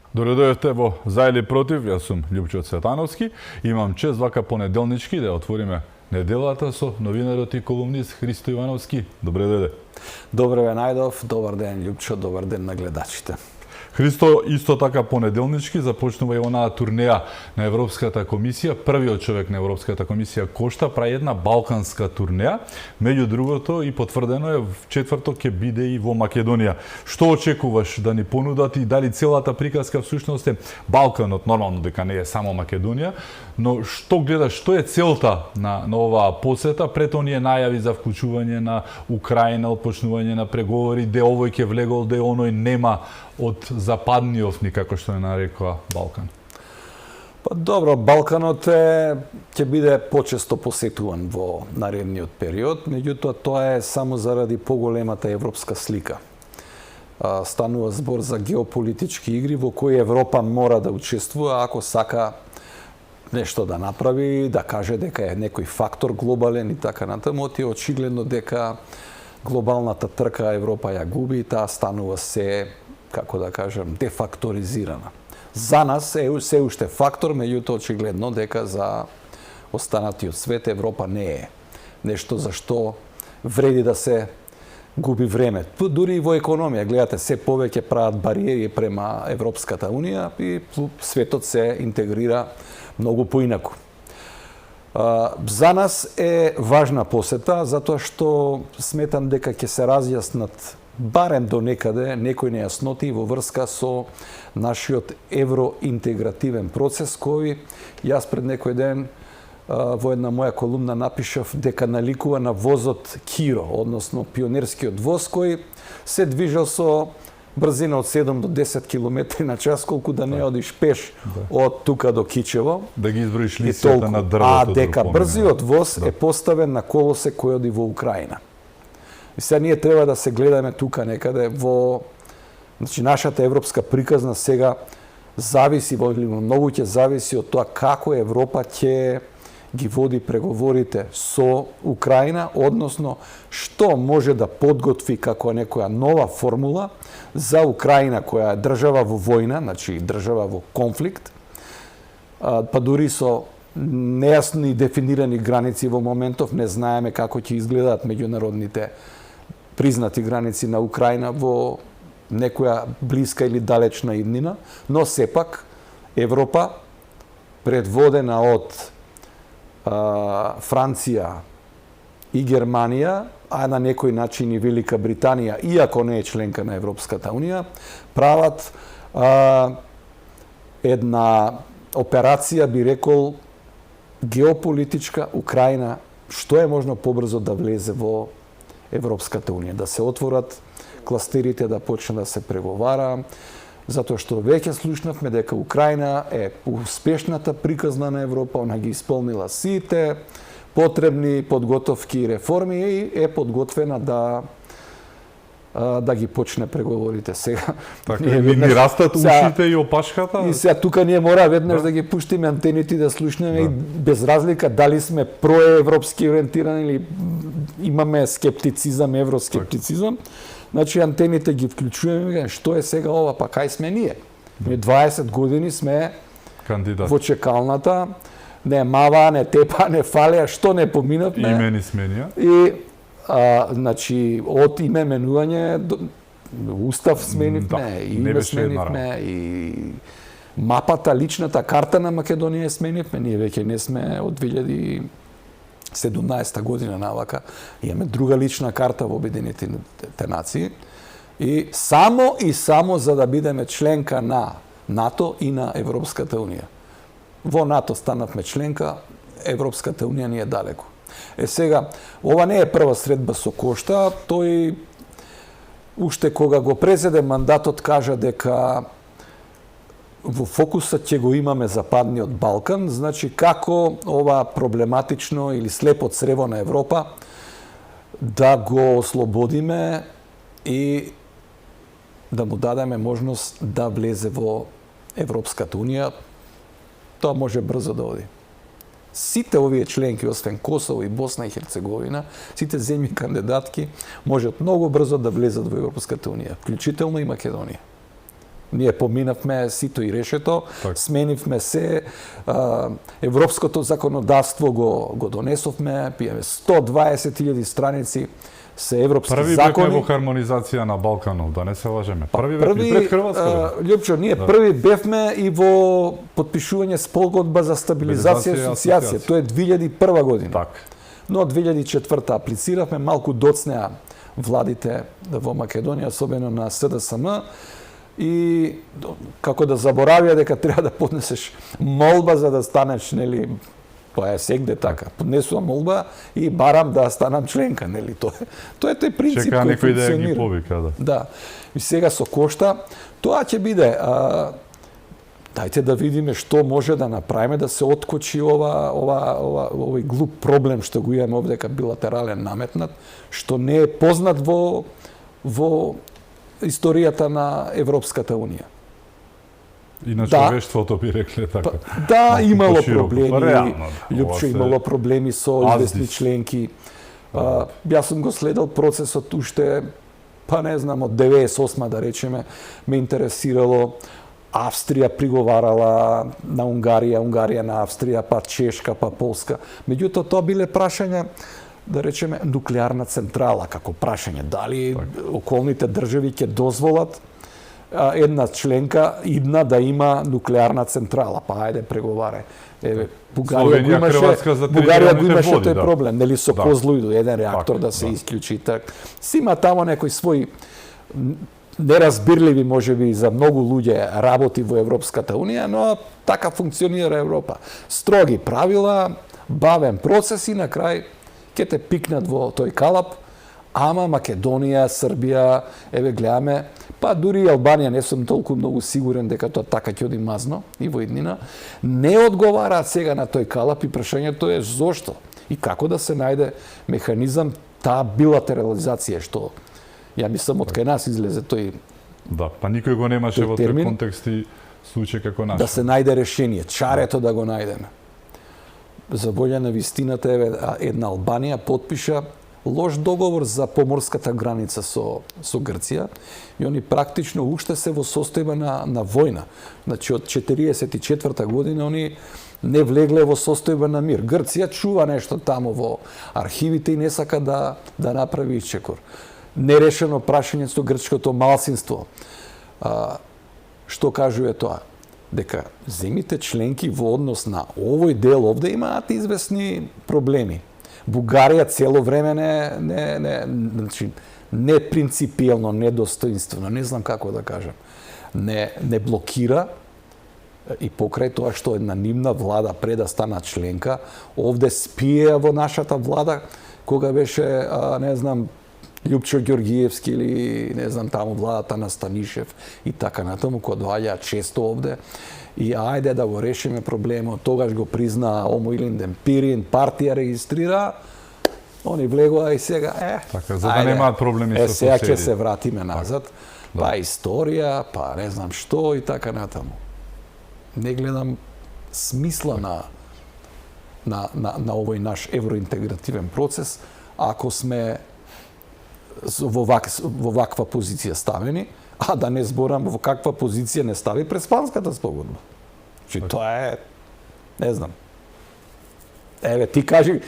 Дојдовте во За или против, јас сум Љупчо Цветановски. Имам чест вака понеделнички да отвориме неделата со новинарот и колумнист Христо Ивановски. Добре дојде. Добре ве најдов, добар ден Љупчо, добар ден на гледачите. Христо, исто така понеделнички започнува и онаа турнеја на Европската комисија. Првиот човек на Европската комисија Кошта прави една балканска турнеја. Меѓу другото и потврдено е в четврток ќе биде и во Македонија. Што очекуваш да ни понудат и дали целата приказка всушност е Балканот, нормално дека не е само Македонија, но што гледаш, што е целта на оваа посета пред оние најави за вклучување на Украина, почнување на преговори, де овој ќе влегол, де оној нема од западниот ни, како што е нарекува Балкан? Па добро, Балканот ќе биде почесто посетуван во наредниот период, меѓутоа тоа е само заради поголемата европска слика. Станува збор за геополитички игри во кои Европа мора да учествува ако сака нешто да направи, да каже дека е некој фактор глобален и така натаму, е очигледно дека глобалната трка Европа ја губи и таа станува се, како да кажам, дефакторизирана. За нас е се уште фактор, меѓутоа очигледно дека за останатиот свет Европа не е нешто за што вреди да се губи време. Дури и во економија, гледате, се повеќе прават бариери према Европската Унија и светот се интегрира многу поинаку. За нас е важна посета, затоа што сметам дека ќе се разјаснат барем до некаде некои нејасноти во врска со нашиот евроинтегративен процес, кој јас пред некој ден во една моја колумна напишав дека наликува на возот Киро, односно пионерскиот воз кој се движел со брзина од 7 до 10 км на час, колку да не одиш пеш од тука до Кичево. Да ги изброиш листата на дрвото. А дека брзиот воз е поставен на колосе кој оди во Украина. И сега ние треба да се гледаме тука некаде во... Значи, нашата европска приказна сега зависи, во многу ќе зависи од тоа како Европа ќе ги води преговорите со Украина, односно што може да подготви како некоја нова формула за Украина, која е држава во војна, значи држава во конфликт, па дури со нејасни дефинирани граници во моментов, не знаеме како ќе изгледаат меѓународните признати граници на Украина во некоја блиска или далечна иднина, но сепак Европа, предводена од Франција и Германија, а на некој начин и Велика Британија, иако не е членка на Европската Унија, прават една операција, би рекол, геополитичка Украина, што е можно побрзо да влезе во Европската Унија, да се отворат кластерите, да почне да се преговара, затоа што веќе слушнавме дека Украина е успешната приказна на Европа, она ги исполнила сите потребни подготовки и реформи и е подготвена да ги почне преговорите сега. Така, ни растат ушите и опашката? И сега тука ние мора веднаш да ги пуштиме антените да слушнеме и без разлика дали сме проевропски ориентирани или имаме скептицизам, евроскептицизам. Значи антените ги вклучуваме, што е сега ова, па кај сме ние? Ние 20 години сме кандидат во чекалната, не мава, не тепа, не фалеа, што не поминавме. Имени сменија. И значи од име менување устав сменивме, име сменивме и мапата, личната карта на Македонија сменивме. Ние веќе не сме од 2017 година навака, имаме друга лична карта во Обединетите нации и само за да бидеме членка на НАТО и на Европската Унија. Во НАТО станавме членка, Европската Унија ни е далеку. Сега, ова не е прва средба со Кошта, тој уште кога го презеде мандатот кажа дека во фокусот ќе го имаме Западниот Балкан, значи како ова проблематично или слепо црево на Европа да го ослободиме и да му дадеме можност да влезе во Европската Унија. Тоа може брзо да оди. Сите овие членки, освен Косово и Босна и Херцеговина, сите земји кандидатки можат многу брзо да влезат во Европската Унија, вклучително и Македонија. Ние поминавме сито и решето, Так. сменивме се, европското законодавство го донесовме, пиеме 120.000 страници се европски Први закони. бевме во хармонизација на Балканов, да не се лажеме. Први бевме пред Хрватска. Љупчо, ние први бевме и во подпишување спогодба за стабилизација и асоциација. Тоа е 2001 година. Так. Но 2004 аплициравме, малку доцнеа владите во Македонија, особено на СДСМ, и како да заборавија дека треба да поднесеш молба за да станеш, нели, тоа е сегде така. Поднесувам молба и барам да станам членка, нели, тоа е тој принцип Чека кој некој да ја ги функционира. повика, да. Да. И сега со кошта, тоа ќе биде дајте да видиме што може да направиме да се откочи овој глуп проблем што го имаме овде како билатерален наметнат, што не е познат во историјата на Европската унија. И на Да. човештвото би рекле така. Да, Малку имало пошироко. проблеми, Па, реално, да. Ова Љупчо се имало проблеми со известни аздис. членки. Јас сум го следел процесот уште, па не знам, од 98 да речеме, ме интересирало. Австрија приговарала на Унгарија, Унгарија на Австрија, па Чешка, па Полска. Меѓутоа, тоа биле прашања, да речеме, нуклеарна централа, како прашање. Дали околните држави ќе дозволат една членка идна да има нуклеарна централа? Па ајде преговарај. Еве, Словенија, Хрватска за Бугарија го територијалните имаше води, тој да. проблем, нели со Да. Козлујду, еден реактор Така, да се да. исклучи. Так. Си има тамо некои своји неразбирливи можеби за многу луѓе работи во Европската унија, но така функционира Европа. Строги правила, бавен процес и на крај ќе те пикнат во тој калап, ама Македонија, Србија, еве гледаме, па дури и Албанија, не сум толку многу сигурен дека тоа така ќе оди мазно и во иднина, не одговараат сега на тој калап и прашањето е зошто и како да се најде механизам таа билатерализација што ја мислам од кај нас излезе тој Да, па никој го немаше Тој во тој термин, контекст и случај како наш. да се најде решение, чарето да го најдеме. За волја на вистината, еве, една Албанија потпиша лош договор за поморската граница со Грција и они практично уште се во состојба на војна. Значи од 44 година они не влегле во состојба на мир. Грција чува нешто таму во архивите и не сака да направи исчекор. Нерешено прашање со грчкото малцинство. Што кажува тоа? Дека земите членки во однос на овој дел овде имаат известни проблеми. Бугарија цело време значи, не принципиелно, недостоинствено, не знам како да кажам, не блокира и покрај тоа што една нивна влада пред да стана членка, овде спие во нашата влада, кога беше, не знам, Љупчо Ѓоргиевски или, не знам, таму владата на Станишев и така натаму, кој доаѓа често овде. И ајде да го решиме проблемот, тогаш го призна Омо Илинден Пирин, партија регистрира, они влегува и сега, Така, за да немаат проблеми со сега ќе соседи. се вратиме назад, Да. па историја, па не знам што и така натаму. Не гледам смисла на овој наш евроинтегративен процес, ако сме во ваква позиција ставени, а да не зборам во каква позиција не стави Преспанската спогодба. Значи, тоа е, не знам. Еве, ти кажи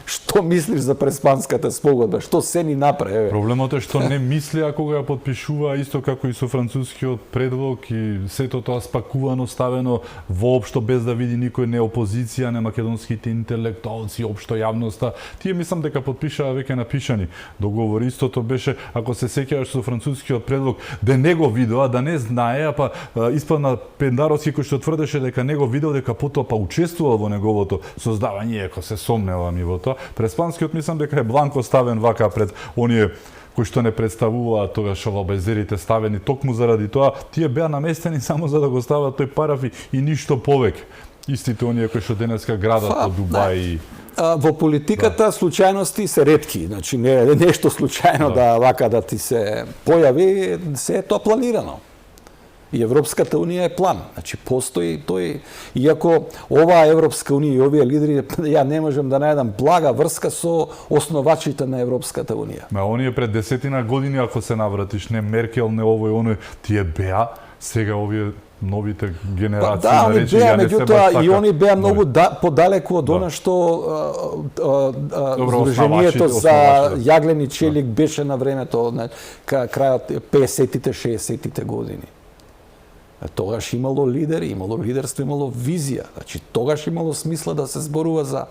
што мислиш за Преспанската спогодба, што се ни направи, еве. Проблемот е што не мислеа кога ја подпишува, исто како и со францускиот предлог и сето тоа спакувано, ставено воопшто без да види никој, не опозиција, не македонските интелектуалци, општо јавноста. Тие мислам дека подпишаа веќе напишани договори. Истото беше, ако се сеќаваш со францускиот предлог, да не го видоа, да не знаеа, па испадна Пендаровски кој што тврдеше дека не го видел, дека потоа па учествувал во неговото создавање, ако се сомневам и во тоа. Преспанскиот мислам дека е бланко ставен вака пред оние кои што не представуваат тогаш ова безерите ставени токму заради тоа, тие беа наместени само за да го стават тој параф и ништо повеќе. Истите оние кои што денеска градат од Дубај. Во политиката случајности се ретки, значи не нешто случајно да вака да ти се појави, се е тоа планирано. И Европската унија е план. Значи постои тој, иако оваа Европска унија и овие лидери, ја не можам да најдам блага врска со основачите на Европската унија. Ма оние пред 10 години, ако се навратиш, не Меркел, не овој, оној, тие беа сега овие новите генерации да, они наречи, беа, ја не се баш меѓутоа така. и они беа многу нови. подалеку од она што Добро, Сдруженијето за основачите. јаглени челик беше на времето, крајот 50-тите, 60-тите години. Тогаш имало лидери, имало лидерство, имало визија. Значи, тогаш имало смисла да се зборува за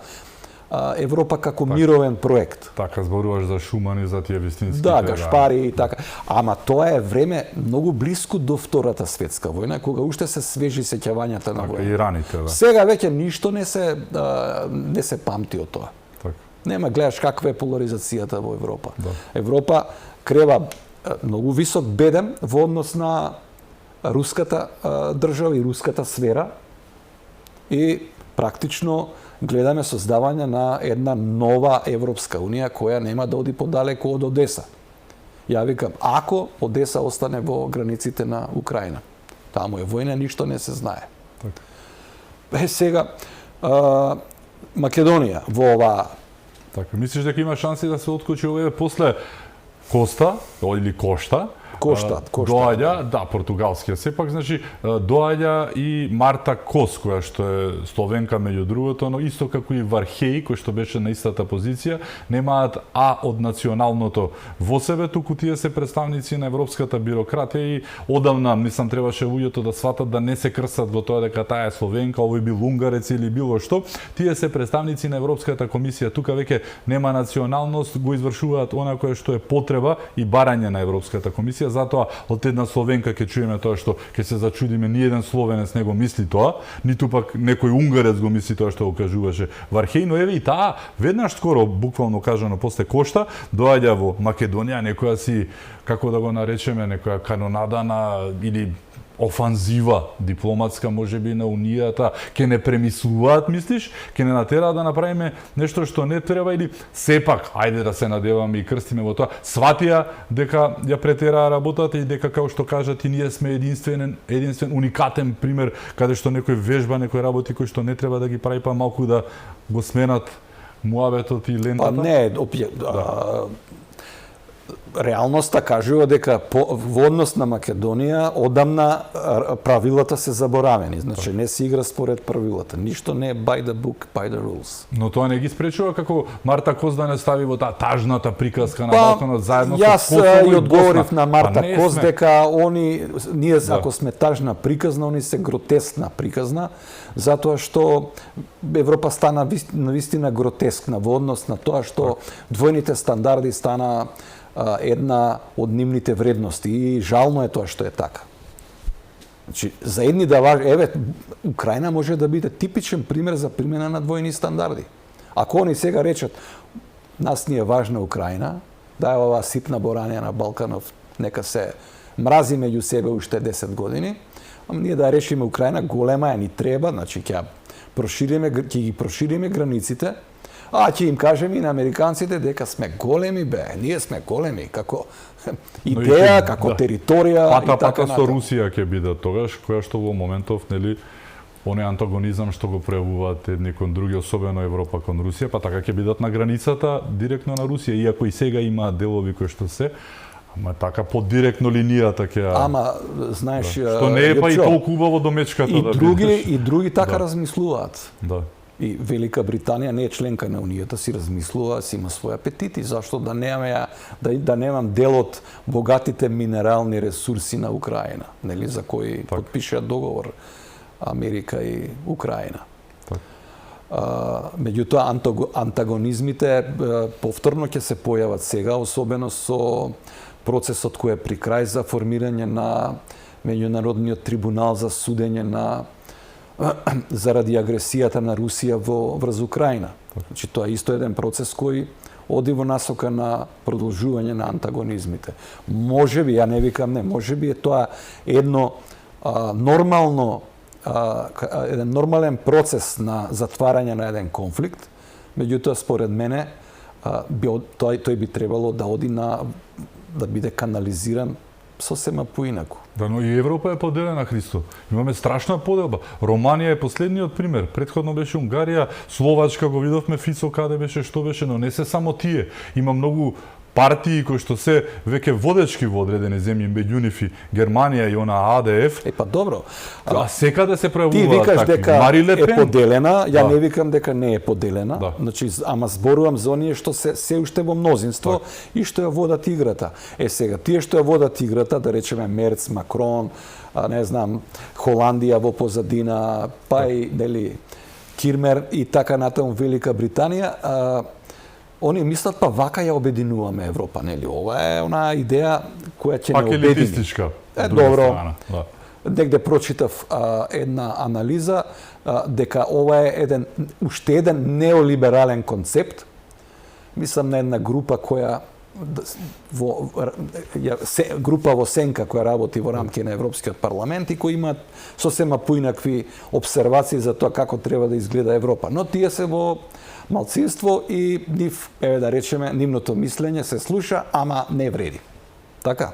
Европа како мировен проект. Така зборуваш за Шуман и за тие вистинските. Да, Гашпари и така. Ама тоа е време многу блиску до Втората светска војна, кога уште се свежи сеќавањата на Така, војна. и раните, да. Сега веќе ништо не се памти од тоа. Така. Нема, гледаш каква е поларизацијата во Европа. Да. Европа крева многу висок бедем во однос на руската држава и руската сфера и практично гледаме создавање на една нова Европска унија која нема да оди подалеку од Одеса. Ја викам, ако Одеса остане во границите на Украина, таму е војна, ништо не се знае. Така. Сега, Македонија во оваа Така, мислиш дека има шанси да се откочи овие после Коста или Кошта? Кошта. Доаѓа, да, португалскиот сепак, значи, доаѓа и Марта Кос, која што е словенка меѓу другото, но исто како и Вархеј, кој што беше на истата позиција, немаат А од националното во себе, туку тие се представници на европската бирократија и одамна, мислам, требаше луѓето да сватат да не се крстат во тоа дека таа е словенка, овој бил унгарец или било што. Тие се представници на Европската комисија, тука веќе нема националност, го извршуваат она кое што е потреба и барање на Европската комисија. Затоа од една словенка ќе чуеме тоа што ќе се зачудиме, ни еден словенец не го мисли тоа, ниту пак некој унгарец го мисли тоа што го кажуваше Вархеј, но еве и таа веднаш скоро, буквално кажано после Кошта, доаѓа во Македонија, некоја си, како да го наречеме, некоја канонада на или офанзива дипломатска можеби на унијата, ќе не премислуваат, мислиш, ќе не натераат да направиме нешто што не треба или сепак, ајде да се надеваме и крстиме во тоа, сватија дека ја претераа работата и дека, како што кажат, и ние сме единствен уникатен пример каде што некој вежба, некој работи кои што не треба да ги прави, па малку да го сменат муабетот и лентата. Па не, реалноста кажува дека во однос на Македонија одамна правилата се заборавени. Значи не се игра според правилата. Ништо не е by the book, by the rules. Но тоа не ги спречува како Марта Кос да не стави во таа тажната приказка на Балканот заедно со Косово и и одговорив Босна. на Марта не Кос сме. дека ние ако сме тажна приказна, они се гротескна приказна, затоа што Европа стана навистина гротескна во однос на тоа што двојните стандарди стана една од нивните вредности и жално е тоа што е така. Значи, за едни да важи, еве, Украина може да биде типичен пример за примена на двојни стандарди. Ако они сега речат, нас ни е важна Украина, да е оваа ситна боранија на Балканов, нека се мрази меѓу себе уште 10 години, ама ние да решиме Украина, голема е, ни треба, значи ќе ги прошириме границите, а ќе им кажеме и на американците дека сме големи, ние сме големи, како идеја, како територија и така Пата со натаму. Русија ќе биде тогаш, која што во моментов, нели, оној антагонизам што го пројавуваат едни кон други, особено Европа кон Русија, па така ќе бидат на границата директно на Русија, иако и сега има делови кои што се, ама така по директно линијата ќе. Ама знаеш, Што не е па и Јопчо, толку убаво до мечката и да други бидеш. и други така Да. размислуваат. Да. И Велика Британија не е членка на Унијата, си размислува, си има своји апетити, зашто да немаме да немам дел од богатите минерални ресурси на Украина, нели, за кои потпишаа договор Америка и Украина. Меѓутоа антагонизмите повторно ќе се појават сега, особено со процесот кој е при крај за формирање на меѓународниот трибунал за судење на заради агресијата на Русија врз Украина. Значи тоа е исто еден процес кој оди во насока на продолжување на антагонизмите. Можеби, ја не викам не, можеби е тоа едно еден нормален процес на затварање на еден конфликт, меѓутоа според мене тој би требало да оди да биде канализиран сосема поинаку. Да, но и Европа е поделена, Христо. Имаме страшна поделба. Романија е последниот пример. Претходно беше Унгарија, Словачка, го видовме Фицо каде беше, што беше, но не се само тие. Има многу партии кои што се веќе водечки во одредени земји меѓу нив и Германија и она АДФ. Па добро. А секаде се Ти пројавуваат викаш такви. дека Мари Ле е Пен. поделена, ја Да. не викам дека не е поделена. Да. Значи, ама зборувам за оние што се уште во мнозинство и што ја водат играта. Сега, тие што ја водат играта, да речеме Мерц, Макрон, не знам, Холандија во позадина, па и, нели, Кирмер и така натаму Велика Британија, они мислат па вака ја обединуваме Европа, нели? Ова е она идеја која ќе Пак не е обедини. елитистичка. од друга Добро. страна, да. Негде прочитав една анализа дека ова е уште еден неолиберален концепт. Мислам на една група која група во сенка која работи во рамки на Европскиот парламент и кои имаат сосема поинакви обсервации за тоа како треба да изгледа Европа. Но тие се во малцинство и нив, да речеме, нивното мислење се слуша, ама не вреди. Така?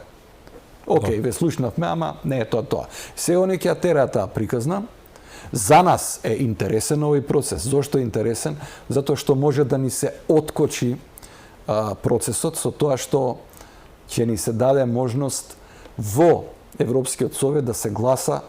Океј, ве слушнавме, ама не е тоа. Се они ќе тераат таа приказна. За нас е интересен овој процес. Зошто е интересен? Затоа што може да ни се откочи процесот со тоа што ќе ни се даде можност во Европскиот совет да се гласа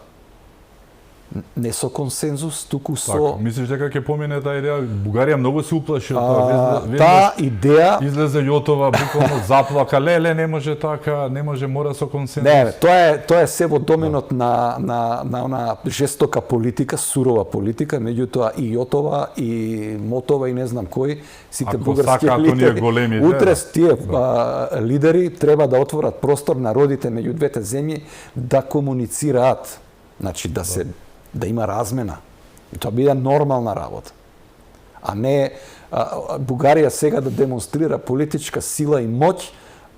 не со консензус, туку со... Така, мислиш дека ќе помине таа идеја? Бугарија многу се уплаши од тоа. Таа идеја... Излезе Јотова, буквално заплака, леле, не може така, не може, мора со консенсус. Не, тоа е се во доменот на она жестока политика, сурова политика, меѓутоа и Јотова, и Мотова, и не знам кои, сите бугарски лидери. Утре тие лидери треба да отворат простор народите меѓу двете земји да комуницираат. Значи, да има размена. И тоа биде нормална работа. А не Бугарија сега да демонстрира политичка сила и моќ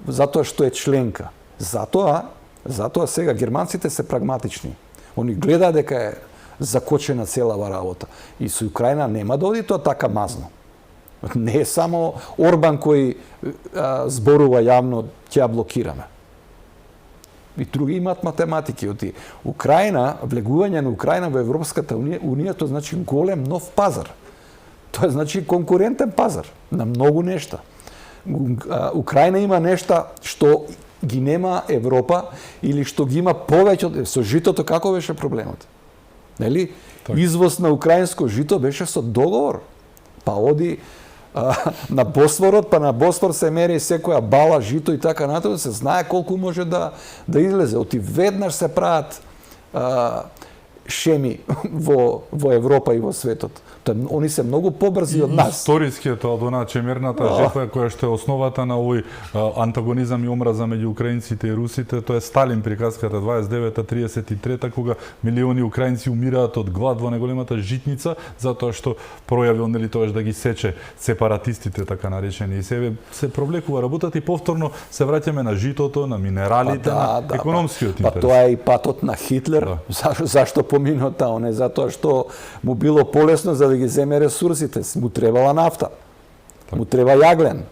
затоа што е членка. Затоа сега германците се прагматични. Они гледаат дека е закочена целава работа. И со Украина нема да оди тоа така мазно. Не е само Орбан кој зборува јавно ќе ја блокираме. И други имаат математики. Оти Украина, влегување на Украина во Европската унија, тоа значи голем нов пазар. Тоа значи конкурентен пазар на многу нешта. Украина има нешта што ги нема Европа или што ги има повеќе. Со житото како беше проблемот? Нели? Извоз на украинско жито беше со договор. Па оди на Босфорот, па на Босфор се мери секоја бала, жито и така натаму, се знае колку може да излезе. Оти веднаш се прават шеми во Европа и во светот. Они се многу побрзи од нас. Историскиот од она чемерната жртва која што е основата на овој антагонизам и омраза меѓу украинците и русите, тоа е Сталин приказката 29-33, кога милиони украинци умираат од глад во неголемата житница затоа што пројавил нели тоаш да ги сече сепаратистите така наречени и се провлекува работата и повторно се враќаме на житото, на минералите, на економскиот интерес. Па тоа е и патот на Хитлер. Зашто поминува таа? Не затоа што му било полесно за да ги земе ресурсите. Му требала нафта. Му треба јаглен.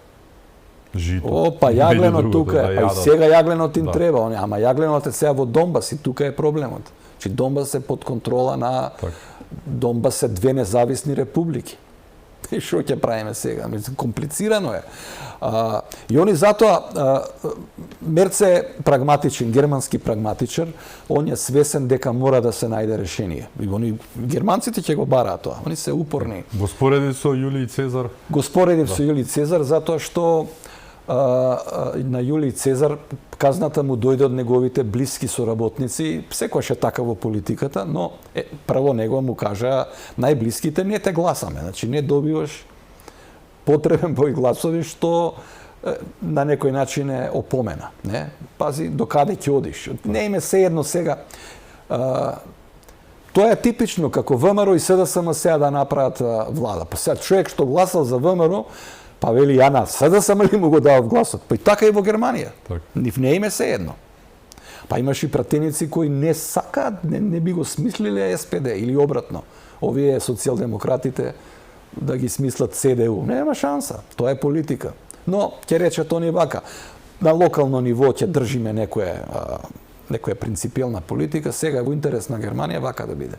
Жито. Опа, јагленот тука е. Па и сега јагленот им треба. Ама јагленот е сега во Донбас и тука е проблемот. Че Донбас е под контрола на... Донбас е две независни републики. И што ќе правиме сега? Комплицирано е. И они затоа Мерц е прагматичен, германски прагматичар, он е свесен дека мора да се најде решение. И они германците ќе го бараат тоа. Они се упорни. Го спореди со Јулиј Цезар. Го споредив со Јулиј Цезар затоа што на Јулиј Цезар казната му дојде од неговите блиски соработници, секојаш е така во политиката, но прво него му кажа најблиските не те гласаме, значи не добиваш потребен број гласови што на некој начин е опомена, не? Пази до каде ќе одиш. Не име се едно сега. Тоа е типично како ВМРО и СДСМ сега да направат влада. Па сега човек што гласал за ВМРО па вели ја на СДСМ ли му го давав гласот? Па и така и во Германија. Нив не име се едно. Па имаш и пратеници кои не сакаат, не би го смислиле СПД или обратно. Овие социјалдемократите да ги смислат ЦДУ. Нема шанса. Тоа е политика. Но ќе речат они вака. На локално ниво ќе држиме некоја принципиелна политика, сега во интерес на Германија вака да биде.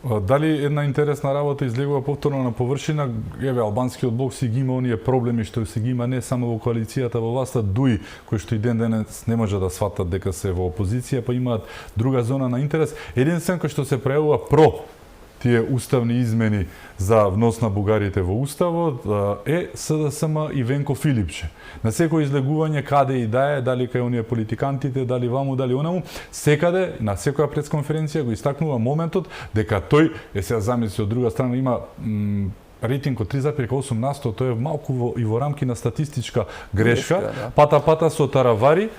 Дали една интересна работа излегува повторно на површина, еве албанскиот блок си ги има оние проблеми што си ги има не само во коалицијата во власта, дуи кои што и ден денес не може да сватат дека се во опозиција, па имаат друга зона на интерес. Единствен кој што се прејавува про тие уставни измени за внос на бугарите во уставот е СДСМ и Венко Филипче. На секој излегување каде и да е, дали кај оние политикантите, дали ваму, дали онаму, секаде на секоја пресконференција го истакнува моментот дека тој сега замисли од друга страна има рейтинг од 3,8%, тоа е малку и во рамки на статистичка грешка, пата со таравари,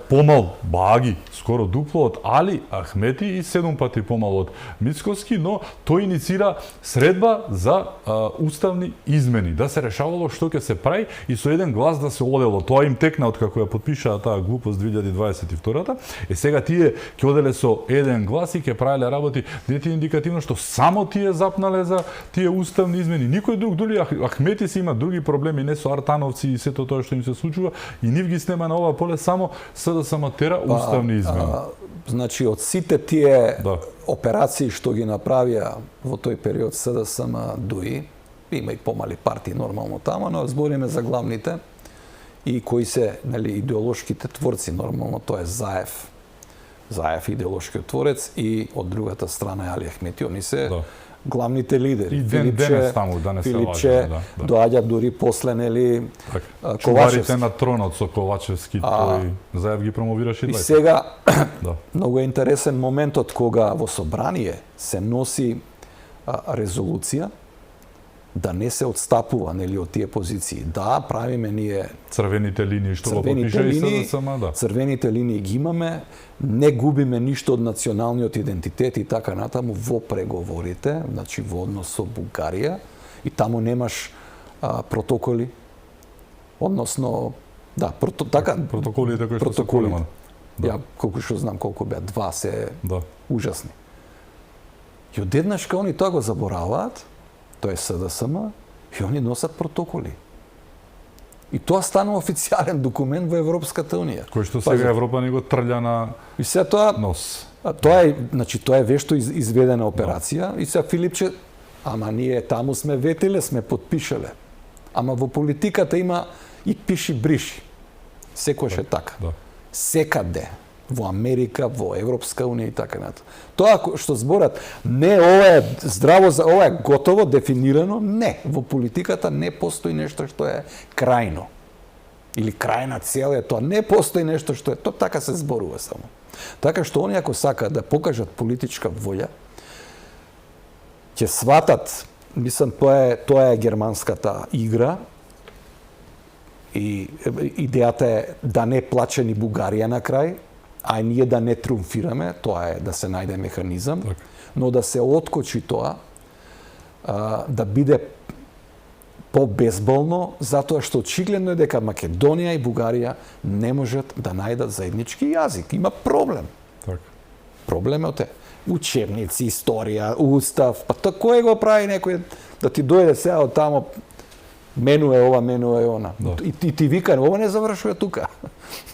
помал Баги, скоро дупло од Али Ахмети и 7 пати помал од Мицкоски, но тој иницира средба за уставни измени, да се решавало што ќе се прави и со еден глас да се одело. Тоа им текна од како ја потпишаа таа глупост 2022-та. Сега тие ќе оделе со еден глас и ќе правеле работи. Дете индикативно што само тие запнале за тие уставни измени. Никој друг, дури Ахмети си има други проблеми, не со артановци и сето тоа што им се случува, и нив ги снема на ова поле само СДСМ тера уставни измени. Значи, од сите тие операции што ги направија во тој период СДСМ дуи, има и помали партии нормално тамо, но збориме за главните и кои се идеолошките творци, нормално тоа е Заев. Заев идеолошкиот творец и од другата страна е Али Ахмети, они се главните лидери. И денес таму, да не се лаже. Доаѓа дури после, Ковачевски. На тронот со Ковачевски, тој Заев ги промовираше и сега, многу е интересен моментот кога во собрание се носи резолуција да не се отстапува од тие позиции. Да, правиме ние црвените линии што го потпиша и СДСМ, црвените линии ги имаме, не губиме ништо од националниот идентитет и така натаму во преговорите, значи во однос со Бугарија, и таму немаш протоколи, односно протоколите кои што се голема. Ја колку што знам колку беа, 2 се ужасни. И одеднаш кога они тоа го забораваат, тоа е СДСМ, и они носат протоколи. И тоа станува официјален документ во Европската Унија. Кој што сега Европа не го трља на и се тоа нос. Тоа е вешто изведена операција и сега Филипче, ама ние таму сме ветиле, сме потпишале. Ама во политиката има и пиши бриши. Секојаш е така. Секаде. Во Америка, во Европска Унија и така натаму. Тоа што зборат, не, ова е здраво, ова е готово, дефинирано, не. Во политиката не постои нешто што е крајно. Или крајна цел е тоа. Не постои нешто што е, тоа така се зборува само. Така што они ако сакаат да покажат политичка волја, ќе сватат, мислам, тоа е германската игра, и идејата е да не плаче ни Бугарија на крај, а ние да не триумфираме, тоа е да се најде механизам, но да се откочи тоа, да биде по-безболно, затоа што очигледно е дека Македонија и Бугарија не можат да најдат заеднички јазик. Има проблем. Проблемот е учебници, историја, устав, па тоа кој го прави некој да ти дојде сега од тамо, мену е ова, мену е она. И ти вика, ова не завршува тука.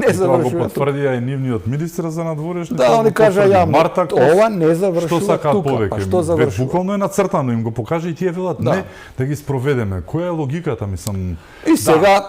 Не завршува тука. Тоа го потврдија и нивниот министер за надворешни. Да, они кажа, ова не завршува тука. Што сакаат повеќе? Па што завршува? Буквално е нацртано, им го покаже и тие велат, не, да ги спроведеме. Која е логиката, мислам? И сега,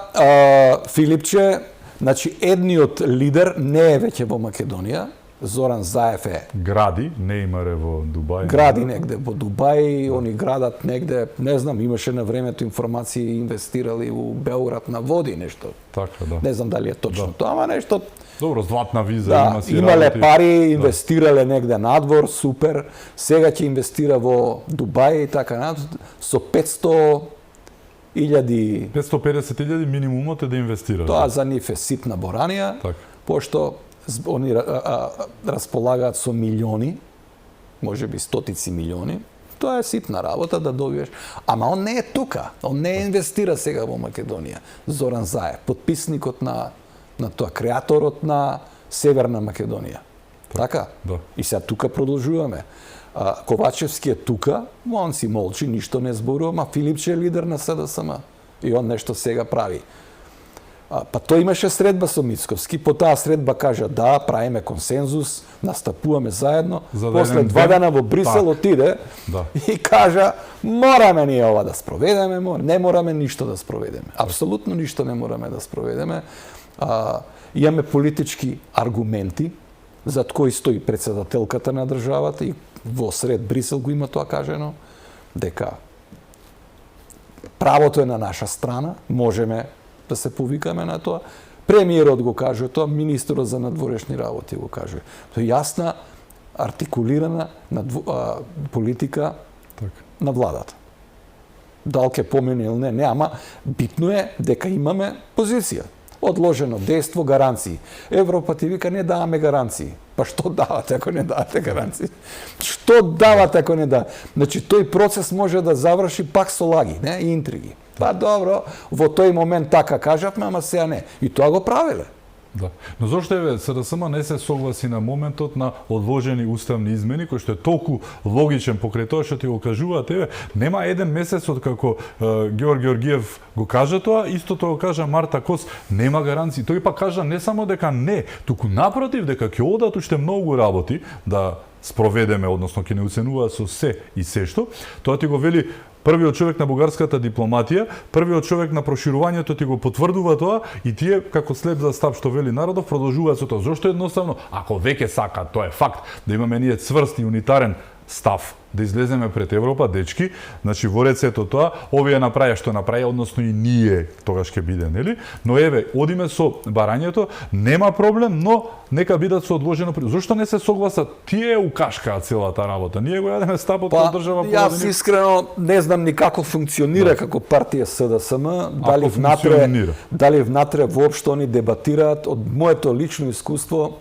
Филипче, значи, едниот лидер не е веќе во Македонија, Зоран Заев е. Гради, не имаре во Дубај. Гради негде во Дубај, они градат негде, не знам, имаше на времето информации, инвестирали у Белград на води нешто. Така, Не знам дали е точно тоа, ама нешто. Добро, златна виза има си имале пари, инвестирале негде надвор, супер. Сега ќе инвестира во Дубај и така натаму со 550.000 минимумот е да инвестира. Тоа за нив е ситна боранија, пошто они располагаат со милиони, можеби стотици милиони. Тоа е ситна работа да добиеш. Ама он не е тука. Он не инвестира сега во Македонија. Зоран Заев, подписникот на тоа, креаторот на Северна Македонија. Така? И сега тука продолжуваме. Ковачевски е тука, он си молчи, ништо не зборува, ма Филипче е лидер на СДСМ. И он нешто сега прави. Па тој имаше средба со Мицковски, по таа средба кажа да, правиме консензус, настапуваме заедно, после 2 дена во Брисел отиде и кажа мораме ние ова да спроведеме, не мораме ништо да спроведеме. Апсолутно ништо не мораме да спроведеме. Имаме политички аргументи зад кои стои председателката на државата и во сред Брисел го има тоа кажено, дека правото е на наша страна, можеме да се повикаме на тоа. Премиерот го каже тоа, министерот за надворешни работи го каже. Тоа е јасна, артикулирана политика на владата. Дал ке помине или не, ама битно е дека имаме позиција. Одложено дејство, гаранции. Европа ти вика не даваме гаранции. Па што давате ако не давате гаранции? Што давате ако не давате? Значи тој процес може да заврши пак со лаги, не, и интриги. Па добро, во тој момент така кажавме, ама сега не. И тоа го правиле. Да. Но зошто еве СДСМ не се согласи на моментот на одложени уставни измени кој што е толку логичен покрај тоа што ти го кажуваат, еве, нема еден месец од како Георг Георгиев го кажа тоа, истото го кажа Марта Кос, нема гаранции. Тој па кажа не само дека не, туку напротив дека ќе одат уште многу работи да спроведеме, односно ќе не оценуваат со се и се што. Тоа ти го вели првиот човек на бугарската дипломатија, првиот човек на проширувањето ти го потврдува тоа и тие како след за стап што вели народов продолжуваат со тоа. Зошто едноставно, ако веќе сакаат, тоа е факт, да имаме ние цврст и унитарен став, да излеземе пред Европа, дечки, значи во рецето тоа, овие направија што направија, односно и ние тогаш ќе биде, нели? Но еве, одиме со барањето, нема проблем, но нека бидат со одложено. Зошто не се согласат? Тие укашкаат целата работа. Ние го јадеме стапот од држава. Јас искрено не знам ни како функционира како партија СДСМ, дали внатре воопшто они дебатираат. Од моето лично искуство,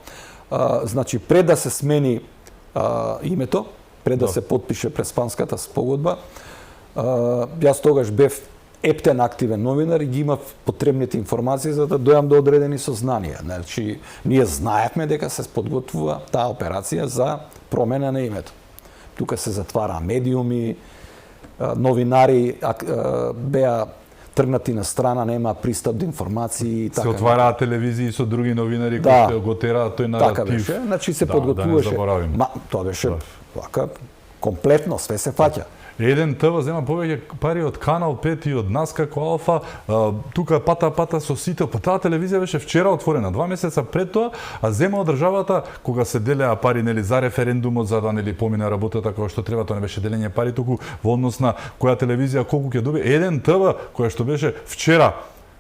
значи пред да се смени името, пред да се потпише Преспанската спогодба, јас тогаш бев ептен активен новинар и ги имав потребните информации за да дојам до одредени сознанија. Значи, ние знаевме дека се подготвува таа операција за промена на името. Тука се затвара медиуми, новинари беа тргнати на страна, нема пристап до информации и така. Се отвараат телевизии со други новинари кои го тераат тој наратив. Така беше, значи се подготвуваше. Тоа беше вака комплетно, све се фаќа. Еден ТВ зема повеќе пари од Канал 5 и од нас како Алфа, тука пата со сите. Па таа телевизија беше вчера отворена, 2 месеца пред тоа, а зема од државата кога се делеа пари нели за референдумот за да нели помине работата како што треба, тоа не беше делење пари туку во однос на која телевизија колку ќе добие. Еден ТВ која што беше вчера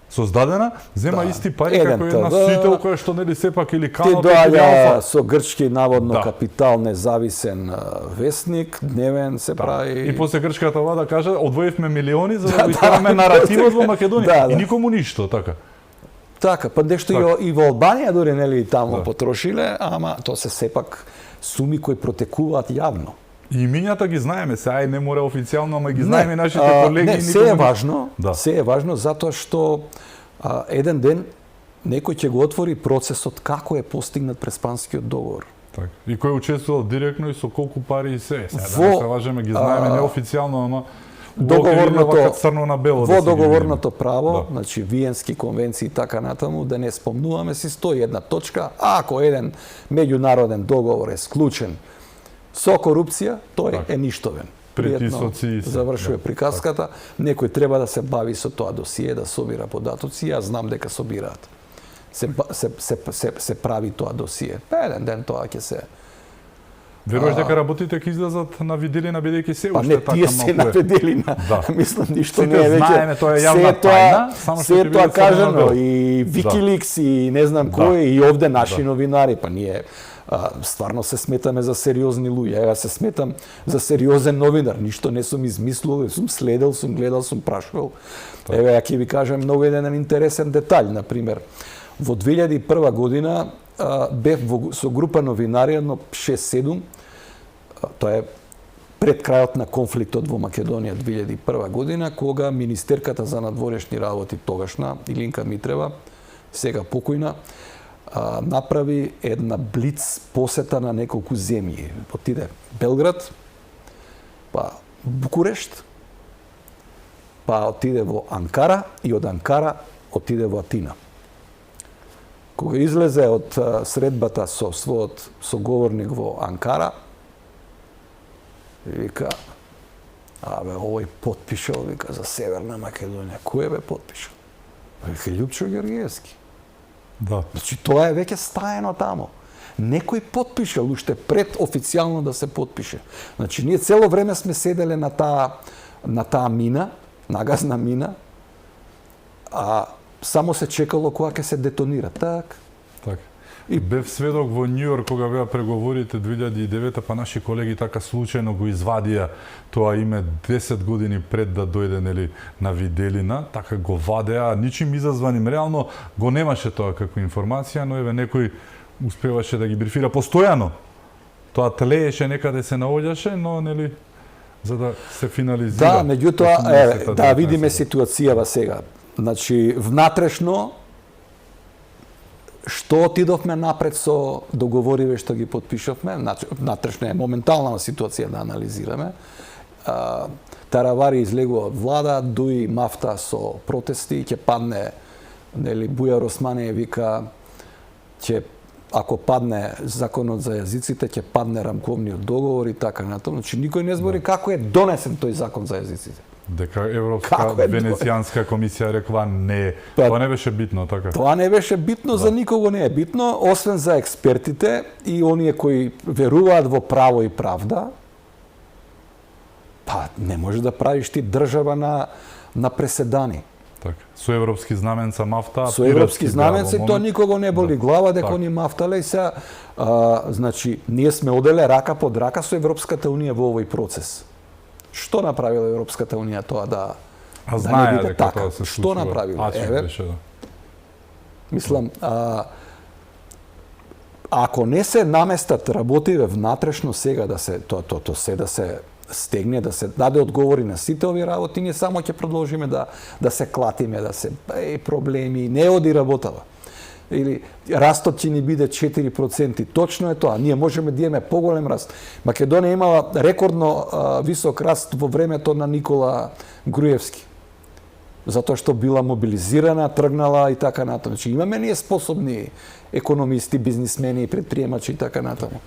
создадена, зема исти пари како една сител која што нели сепак или Канал 5 или Алфа. Со грчки наводно капитал, независен вестник, дневен се прави. И после грчката влада кажа одвоивме милиони за да го изправиме наративот во Македонија и никому ништо, така. Така, па нешто и во Албанија дори нели таму потрошиле, ама тоа се сепак суми кои протекуваат јавно. И имињата ги знаеме, се ај не мора официјално, ама ги знаеме нашите колеги. Не, се е важно, се е важно затоа што еден ден некој ќе го отвори процесот како е постигнат Преспанскиот договор. Так. И кој учествувал директно и со колку пари и се. Сега да не се лажеме, ги знаеме неофицијално, ама во договорното право, значи Виенски конвенции и така натаму, да не спомнуваме, си стои една точка, ако еден меѓународен договор е склучен со корупција, тој е ништовен. Притисоци завршува приказката. Некој треба да се бави со тоа досие, да собира податоци, јас знам дека собираат. Се прави тоа досие. Еден ден тоа ќе се. Веруваш дека работите ќе излезат на виделина бидејќи се уште така малку. Не, тие се на виделина. Мислам ништо не е веќе. Знаеме, тоа е јавна тајна, само што се тоа кажано и Wikileaks и не знам кој и овде наши новинари, па ние стварно се сметаме за сериозни луѓе. Ја се сметам за сериозен новинар. Ништо не сум измислил, сум следел, сум гледал, сум прашувал. Еве, ја ќе ви кажам многу еден интересен детаљ. Например, во 2001 година бев со група новинари, едно 6-7, тоа е пред крајот на конфликтот во Македонија 2001 година, кога министерката за надворешни работи тогашна, Илинка Митрева, сега покојна, направи една блиц посета на неколку земји. Отиде Белград, па Букурешт, па отиде во Анкара и од Анкара отиде во Атина. Кога излезе од средбата со својот соговорник во Анкара, вика, овој потпишал, вика, за Северна Македонија. Кој бе потпишал? Вика, Љупчо Георгиевски. Да. Значи, тоа е веќе стаено тамо. Некој потпишал уште пред официјално да се потпише. Значи, ние цело време сме седеле на таа мина, нагазна мина, а само се чекало кога ќе се детонира. Так. И бев сведок во Њујорк кога беа преговорите 2009, па наши колеги така случајно го извадија тоа име 10 години пред да дојде нели на виделина, така го вадеа, ничим изазваним, реално го немаше тоа како информација, но еве некој успеваше да ги брифира постојано. Тоа тлееше, некаде се наоѓаше, но нели за да се финализира. Да, меѓутоа, да видиме ситуацијава сега. Значи, внатрешно, што отидовме напред со договориве што ги подпишавме, внатрешно е моментална ситуација да анализираме. Таравари излегува од влада, Дуи мафта со протести, ќе падне, нели, Бујар Османе вика, ако падне законот за јазиците, ќе падне рамковниот договор и така натаму. Значи никој не збори како е донесен тој закон за јазиците. Дека Европска Венецијанска комисија рекла не, тоа не беше битно, така? Тоа не беше битно, за никого не е битно, освен за експертите и оние кои веруваат во право и правда. Па не може да правиш ти држава на преседани. Така. Со европски знаменца мафта, со европски знаменца и тоа никого не боли глава дека они мафтале и се значи ние сме оделе рака под рака со Европската унија во овој процес. Што направила Европската унија тоа да знае не биде дека така? тоа се Што направила? Мислам, ако не се наместат работиве внатрешно сега да се тоа се да се стегне, да се даде одговори на сите овие работи, ние само ќе продолжиме да се клатиме, да се проблеми, не оди работава. Или растот ќе ни биде 4%. Точно е тоа. Ние можеме да имаме поголем раст. Македонија имала рекордно висок раст во времето на Никола Груевски. Затоа што била мобилизирана, тргнала и така натаму. Значи имаме ние способни економисти, бизнисмени, предприемачи и така натаму.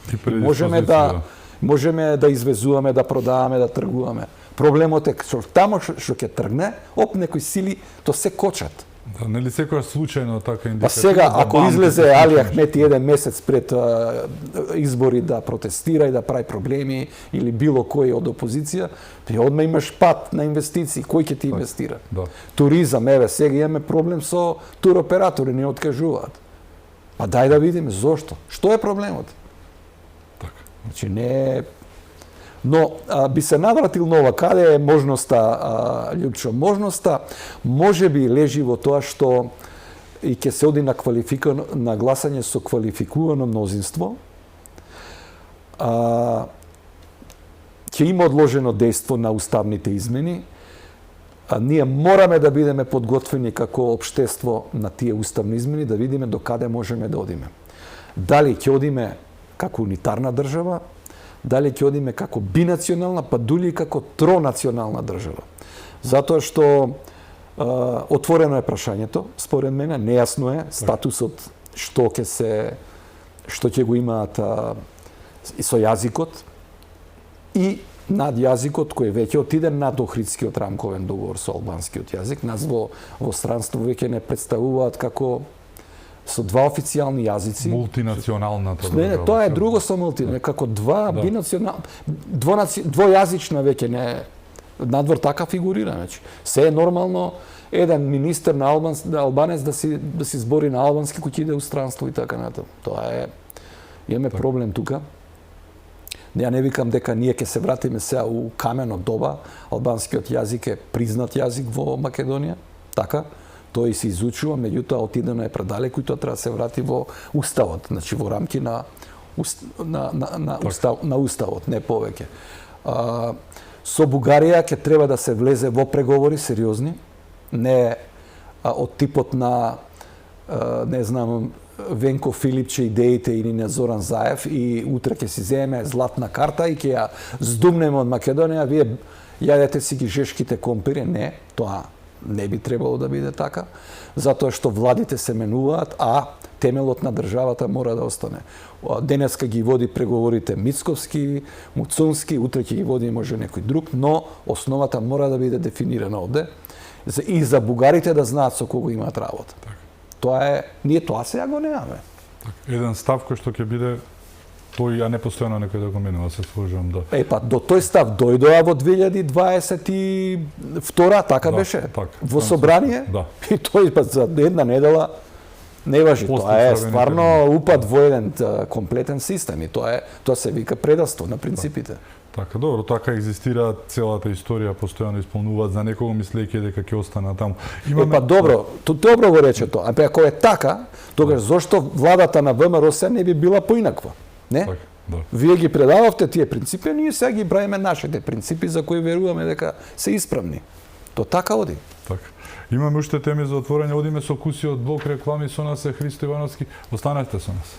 Можеме да извезуваме, да продаваме, да тргуваме. Проблемот е што тамо што ќе тргне, некои сили то се кочат. Да, нели секоја случајно така индикативно? Па сега, ако излезе Али Ахмети еден месец пред избори да протестира и да прави проблеми или било кој од опозиција, ти одма имаш пат на инвестиции, кој ќе ти инвестира? Да. Туризам, сега имаме проблем со туроператори, не откажуваат. Па дај да видиме зошто. Што е проблемот? Така. Значи не е. Но би се навратил на ова, каде е можноста, Љупчо? Можноста може би лежи во тоа што и ќе се оди на гласање со квалификувано мнозинство. Ќе има одложено дејство на уставните измени. Ние мораме да бидеме подготвени како општество на тие уставни измени, да видиме до каде можеме да одиме. Дали ќе одиме како унитарна држава, дали ќе одиме како бинационална, па дули како тронационална држава. Затоа што отворено е прашањето, според мене, нејасно е статусот што ќе го имаат со јазикот и над јазикот кој веќе отиде над Охридскиот рамковен договор со албанскиот јазик. Нас во странство веќе не представуваат како со два официјални јазици. Мултинационалната. Не, тоа е друго со мултинационална, како два бинационални, двојазична веќе не надвор така фигурира, значи. Се е нормално еден министер на албанец да си збори на албански кој ќе иде у странство и така натаму. Тоа е имаме проблем тука. Ја не викам дека ние ќе се вратиме сега у камено доба. Албанскиот јазик е признат јазик во Македонија, така? Тој се изучува, меѓутоа отидено е предалеку и тоа треба да се врати во уставот, значи во рамки на уставот, не повеќе. Со Бугарија ќе треба да се влезе во преговори сериозни, не од типот на не знам Венко Филипче идеите или на Зоран Заев и утре ќе си земе златна карта и ќе ја здумнеме од Македонија, вие јадете си ги жешките компири. Не, тоа не би требало да биде така, затоа што владите се менуваат, а темелот на државата мора да остане. Денеска ги води преговорите Мицковски, Муцунски, утре ќе ги води може некој друг, но основата мора да биде дефинирана овде и за бугарите да знаат со кого имаат работа. Тоа е, ние тоа сега го немаме. Еден став кој што ќе биде тој, а не постојано некој да го менува, се служам, да. До тој став дојдоа во 2022, така беше, во собрание, и тој за една недела не важи. Тоа е стварно упад во еден комплетен систем и тоа се вика предавство на принципите. Така, добро, така екзистира целата историја, постојано исполнуваат за некого мислејќи дека ќе остана таму. Добро, добро го рече тоа. Ако е така, тогаш зошто владата на ВМРО не би била поинаква? Не? Так, да. Вие ги предававте тие принципи, а ние сега ги браиме нашите принципи за кои веруваме дека се исправни. То така оди. Така. Имаме уште теми за отворање, одиме со куси од блок реклами, со нас е Христо Ивановски. Останете со нас.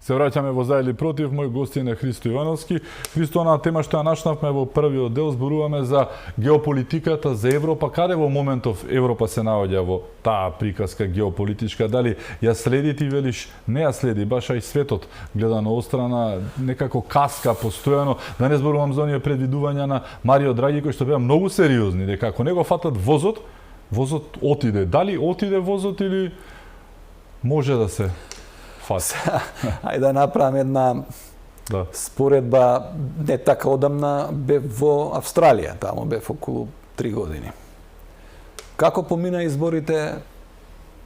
Се враќаме во За или против, мој гостин е Христо Ивановски. Христо, на тема што ја начнавме во првиот дел, зборуваме за геополитиката, за Европа. Каде во моментов Европа се наоѓа во таа приказка геополитичка? Дали ја следи, ти велиш, не ја следи, баш и светот гледано острана, некако каска постојано. Да не зборувам за оние предвидувања на Марио Драги, кои што беа многу сериозни, дека ако не го фатат возот отиде. Дали отиде возот или може да се ајде да направам една споредба, не така одамна, бев во Австралија, таму бев околу 3 години. Како помина изборите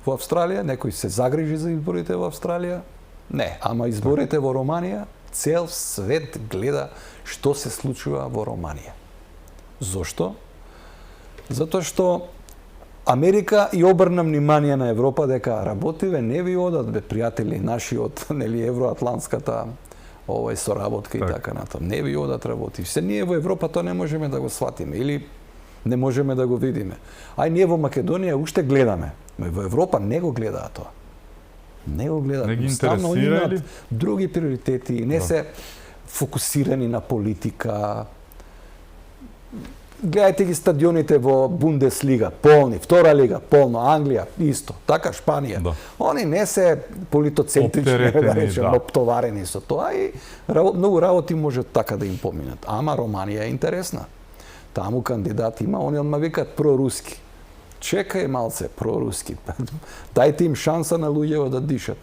во Австралија? Некој се загрижи за изборите во Австралија? Не, ама изборите во Романија, цел свет гледа што се случува во Романија. Зошто? Затоа што Америка и обрна внимание на Европа дека работиве, не ви одат бе пријатели наши од евроатлантската соработка и така натаму. Не ви одат работи. Се ние во Европа тоа не можеме да го сватиме или не можеме да го видиме. Ај ние во Македонија уште гледаме, но во Европа не го гледаат тоа. Не го гледаат. Не ги интересира или други приоритети, не се фокусирани на политика. Гледајте ги стадионите во Бундеслига, полни, втора лига, полно, Англија, исто, така Шпанија. Они не се политоцентрични, да речем, оптоварени со тоа и многу работи може така да им поминат. Ама Романија е интересна. Таму кандидат има, они одма викаат проруски. Чекај малце, проруски. Дајте им шанса на луѓето да дишат.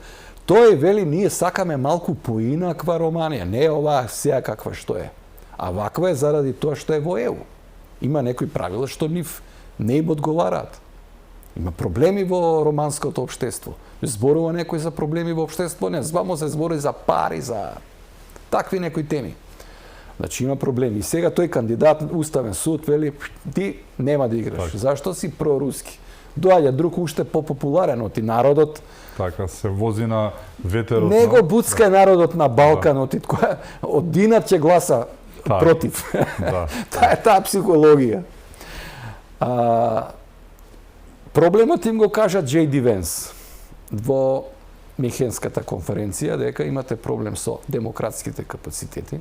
Тој вели, ние сакаме малку поинаква Романија, не е оваа сега каква што е. А ваква е заради тоа што е во ЕУ. Има некои правила што нив не им одговараат. Има проблеми во романското општество. Зборува некој за проблеми во општество, не, звамо се збори за пари, за такви некои теми. Значи има проблеми. И сега тој кандидат Уставен суд вели, ти нема да играш. Зашто си проруски? Доаѓа друг уште попопуларен од народот. Така се вози на ветерот. Не го буцка народот на Балканот, од динар ќе гласа против. Таа е таа психологија. Проблемот им го кажа J.D. Венс во Михенската конференција, дека имате проблем со демократските капацитети,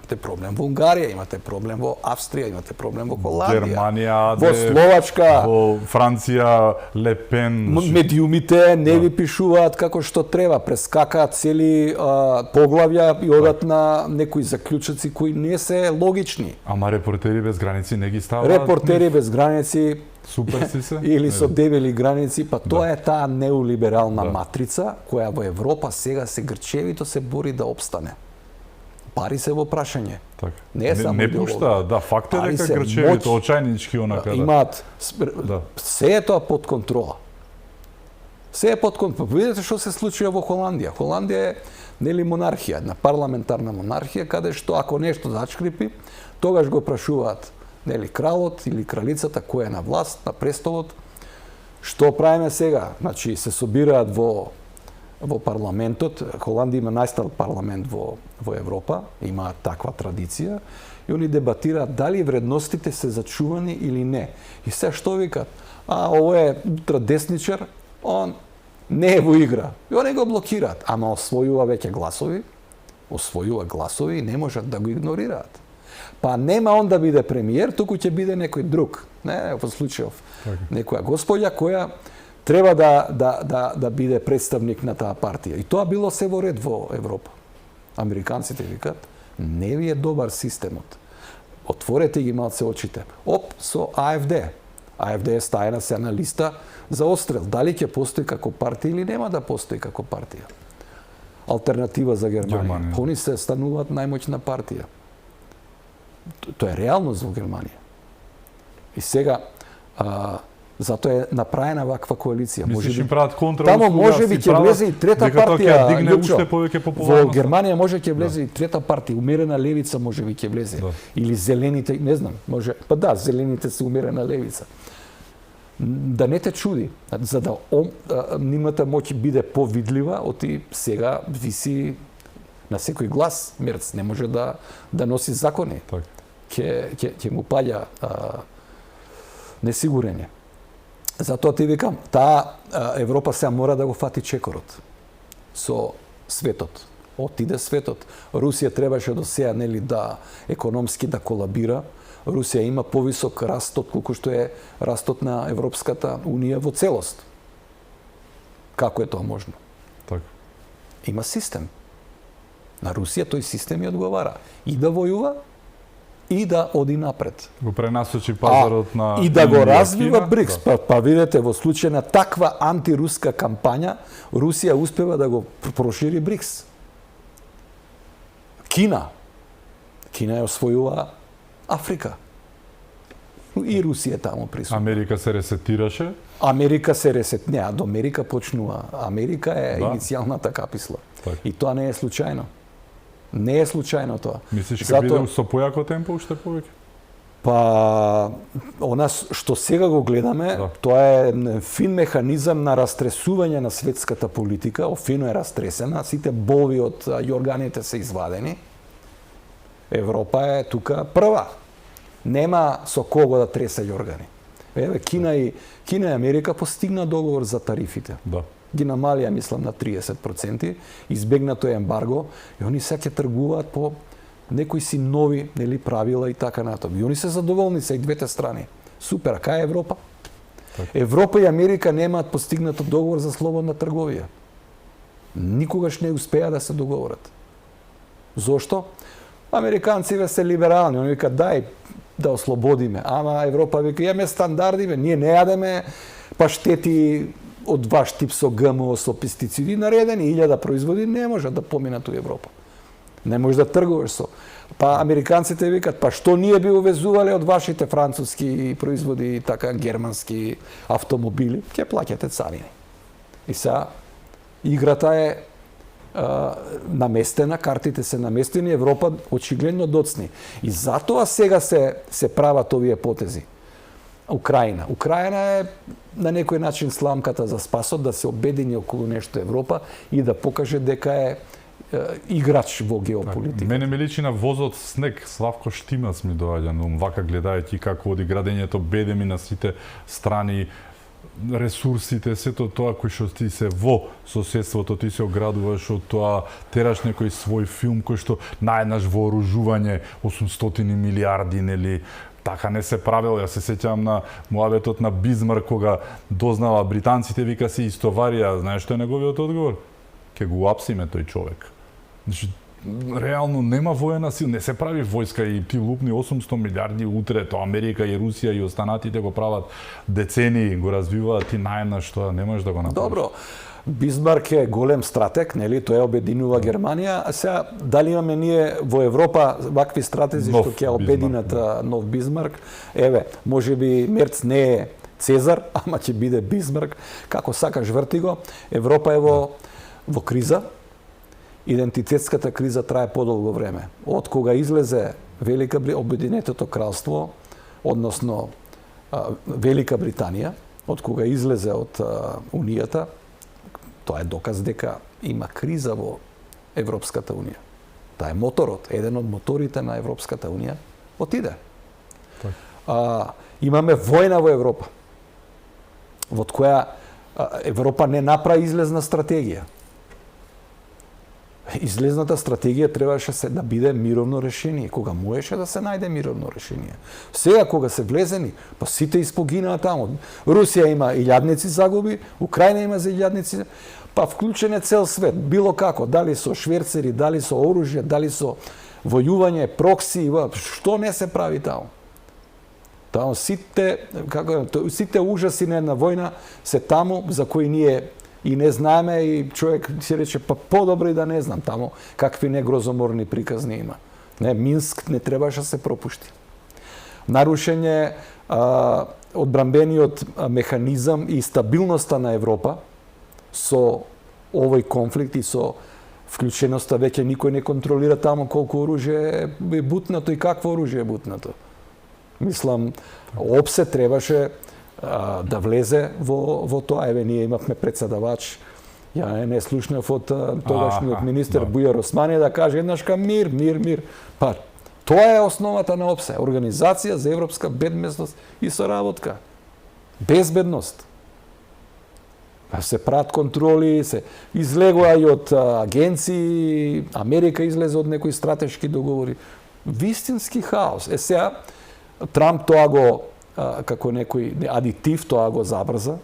имате проблем во Унгарија, имате проблем во Австрија, имате проблем во Холандија, Германија, во Словачка, во Франција, Лепен. Медиумите не ви пишуваат како што треба, прескакаат цели поглавја и одат на некои заклучоци кои не се логични. Ама Репортери без граници не ги ставаат. Репортери без граници супер си се или со дебели граници, па тоа е таа неолиберална матрица која во Европа сега се грчевито се бори да опстане. Пари се во прашање. Не е само не пушта, да, факт е дека грчевито очајнички онака. Имаат се е тоа под контрола. Се е под контрола. Видете што се случува во Холандија. Холандија е нели монархија, една парламентарна монархија каде што ако нешто зачкрипи, тогаш го прашуваат нели кралот или кралицата која е на власт, на престолот. Што правиме сега? Значи се собираат во парламентот. Холандија има најстар парламент во Европа, има таква традиција и они дебатираат дали вредностите се зачувани или не. И сега што викаат? Ово е ултрадесничар, он не е во игра. И они го блокираат, ама освојува веќе гласови, и не можат да го игнорираат. Па нема он да биде премиер, туку ќе биде некој друг. Не, во случајов. Некоја господја која треба да биде представник на таа партија. И тоа било се во ред во Европа. Американците викат, не ви е добар системот. Отворете ги малце очите. Со АФД. АФД е стајна се на листа за отстрел. Дали ќе постои како партија или нема да постои како партија? Алтернатива за Германија. Они се стануваат најмоćна партија. Тоа е реалност во Германија. И сега, затоа е направена ваква коалиција. Мислиш им прават контра? Тамо може би ќе влезе и трета партија. Во Германија може ќе влезе и трета партија, умерена левица може би ќе влезе. Или зелените, не знам, може. Па да, зелените се умерена левица. Да не те чуди, за да нимата моќ биде повидлива, оти сега виси на секој глас Мерц, не може да носи закони. Ќе му паѓа несигурење. Затоа ти викам, таа Европа сега мора да го фати чекорот со светот. Отиде светот. Русија требаше до сега да економски да колабира. Русија има повисок раст колку што е растот на Европската Унија во целост. Како е тоа можно? Има систем. На Русија тој систем ја одговара и да војува и да оди напред. Го пренасочи пазарот на и да го развива БРИКС. Па видете, во случај на таква антируска кампања, Русија успева да го прошири БРИКС. Кина ја освојува Африка. И Русија таму присутна. Америка се ресетираше? Америка се ресетне, а до Америка почнува. Америка е иницијалната каписла. И тоа не е случајно. Не е случајно тоа. Мислиш ќе биде со појако темпо уште повеќе? Па, она што сега го гледаме, тоа е фин механизам на растресување на светската политика, офино е растресена, сите болви од јорганите се извадени. Европа е тука прва. Нема со кого да тресе јоргани. Еве, Кина и Америка постигна договор за тарифите. Ги намалија, мислам, на 30%, избегнато е ембарго, и они сега ќе тргуваат по некои си нови правила и така натаму. И они се задоволни се и двете страни. Супер, а кај Европа? Европа и Америка немаат постигнато договор за слободна трговија. Никогаш не успеа да се договорат. Зошто? Американците се либерални, они викаат дај да ослободиме. Ама Европа вика имаме стандарди, ние не јадеме паштети од ваш тип со ГМО, со пестициди, наредени 1000 производи не можат да поминат у Европа. Не можеш да тргуваш со. Па американците викат, па што ние би увезувале од вашите француски производи и така германски автомобили, ќе плаќате царини. И сега играта е наместена, картите се наместени, Европа очигледно доцни. И затоа сега се прават овие потези. Украина е на некој начин сламката за спасот, да се обедини околу нешто Европа и да покаже дека е играч во геополитика. Мене ме личи на возот снег, Славко Штимац ми доаѓа на ум, вака гледајќи како оди градењето бедеми на сите страни, ресурсите, сето тоа кој што ти се во соседството, ти се оградуваш од тоа, тераш некој свој филм кој што наеднаш вооружување 800 милиарди, нели, така не се правело. Јас се сеќавам на муабетот на Бизмарк кога дознала британците, вика се истоварија, знаеш што е неговиот одговор? Ке го апсиме тој човек. Значи, реално нема воена сила, не се прави војска и ти лупни 800 милиарди утре, тоа Америка и Русија и останатите го прават децении, го развиваат, ти наеднаш што не можеш да го направиш. Добро. Бисмарк е голем стратег, нели, тој обединува Германија, а сега дали имаме ние во Европа вакви стратези што ќе обединат нов Бисмарк? Еве, можеби Мерц не е Цезар, ама ќе биде Бисмарк, како сакаш врти го. Европа е во криза. Идентитетската криза трае подолго време. Од кога излезе Обединетото кралство, односно Велика Британија, од кога излезе од Унијата, тоа е доказ дека има криза во Европската Унија. Тоа е моторот, еден од моторите на Европската Унија, отиде. Имаме војна во Европа, во која Европа не направи излезна стратегија. Излезната стратегија требаше да биде мировно решение, кога можеше да се најде мировно решение. Сега кога се влезени, па сите испогинаа таму. Русија има илјадници загуби, Украина има за илјадници, па вклучен е цел свет, било како, дали со шверцери, дали со оружје, дали со војување, прокси, што не се прави таму. Таму сите ужаси на една војна се таму за кои ние и не знаеме, и човек си рече, па подобро и да не знам таму какви негрозоморни приказни има. Не, Минск не требаше да се пропушти. Нарушење одбранбениот механизам и стабилноста на Европа со овој конфликт и со вклученоста, веќе никој не контролира таму колку оружје е бутнато и какво оружје е бутнато. Мислам, ОПСЕ требаше да влезе во тоа. Еве, ние имавме председавач, ја не слушнав од тогашниот министер Бујар Османи да каже еднашка мир. Па, тоа е основата на ОПСЕ, Организација за европска безбедност и соработка. Безбедност. Се прават контроли, се излегува и од агенции, Америка излезе од некои стратешки договори. Вистински хаос. Сега, Трамп тоа го како некој адитив, тоа го забрза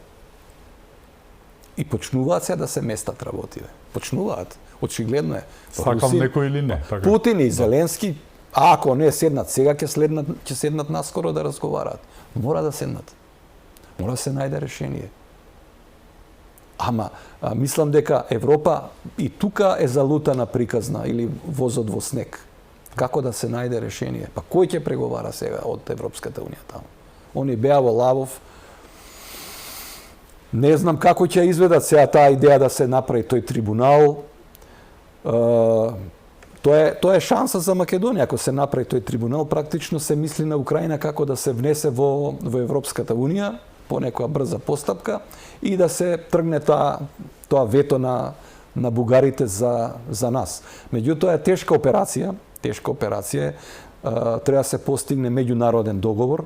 и почнуваат се да се местат работите. Почнуваат. Очигледно е. Сакам некој или не. Така. Путин и Зеленски, ако не седнат сега, ќе седнат наскоро да разговараат. Мора да седнат. Мора да се најде решение. Ама, мислам дека Европа и тука е залутана приказна или возот во снег. Како да се најде решение? Па кој ќе преговара сега од Европската унија таму? Они беа во лавов. Не знам како ќе изведат сега таа идеја да се направи тој трибунал. Тоа е шанса за Македонија. Ако се направи тој трибунал, практично се мисли на Украина како да се внесе во Европската унија по некоја брза постапка и да се тргне тоа вето на бугарите за нас. Меѓутоа е тешка операција. Треба да се постигне меѓународен договор.